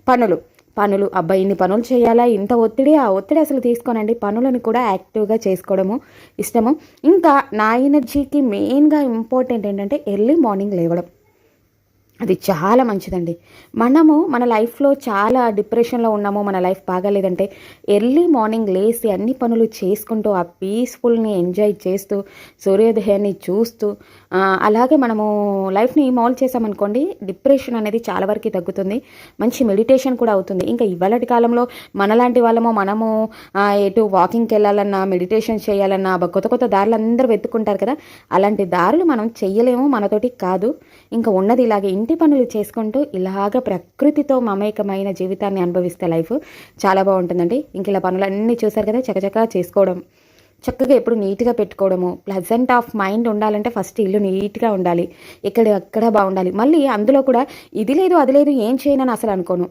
పనులు పనులు అబ్బా ఇన్ని పనులు చేయాలా, ఇంత ఒత్తిడి, ఆ ఒత్తిడి అసలు తీసుకోనండి. పనులను కూడా యాక్టివ్గా చేసుకోవడము ఇష్టము. ఇంకా నా ఎనర్జీకి మెయిన్గా ఇంపార్టెంట్ ఏంటంటే ఎర్లీ మార్నింగ్ లేవడం. అది చాలా మంచిదండి. మనము మన లైఫ్‌లో చాలా డిప్రెషన్‌లో ఉన్నాము, మన లైఫ్ బాగాలేదంటే ఎర్లీ మార్నింగ్ లేసి అన్ని పనులు చేసుకుంటూ, ఆ పీస్‌ఫుల్‌ని ఎంజాయ్ చేస్తూ, సూర్యోదయాన్ని చూస్తూ అలాగే మనము లైఫ్‌ని మౌల్డ్ చేశామనుకోండి, డిప్రెషన్ అనేది చాలా వరకి తగ్గుతుంది. మంచి మెడిటేషన్ కూడా అవుతుంది. ఇంకా ఇవాళటి కాలంలో మనలాంటి మనము ఎటు వాకింగ్‌కెళ్ళాలన్నా, మెడిటేషన్ చేయాలన్నా కొత్త కొత్త దారులు అందరూ వెతుక్కుంటారు కదా! అలాంటి దారులు మనం చెయ్యలేము, మనతోటి కాదు. ఇంకా ఉన్నది ఇలాగే ఇంటి పనులు చేసుకుంటూ ఇలాగ ప్రకృతితో మమేకమైన జీవితాన్ని అనుభవిస్తే లైఫ్ చాలా బాగుంటుందండి. ఇంక ఇలా పనులన్నీ చూసారు కదా, చకచకా చేసుకోవడం, చక్కగా ఎప్పుడు నీట్గా పెట్టుకోవడము. ప్లెజెంట్ ఆఫ్ మైండ్ ఉండాలంటే ఫస్ట్ ఇల్లు నీట్గా ఉండాలి, ఎక్కడ బాగుండాలి. మళ్ళీ అందులో కూడా ఇది లేదు అది లేదు ఏం చేయనని అసలు అనుకోను.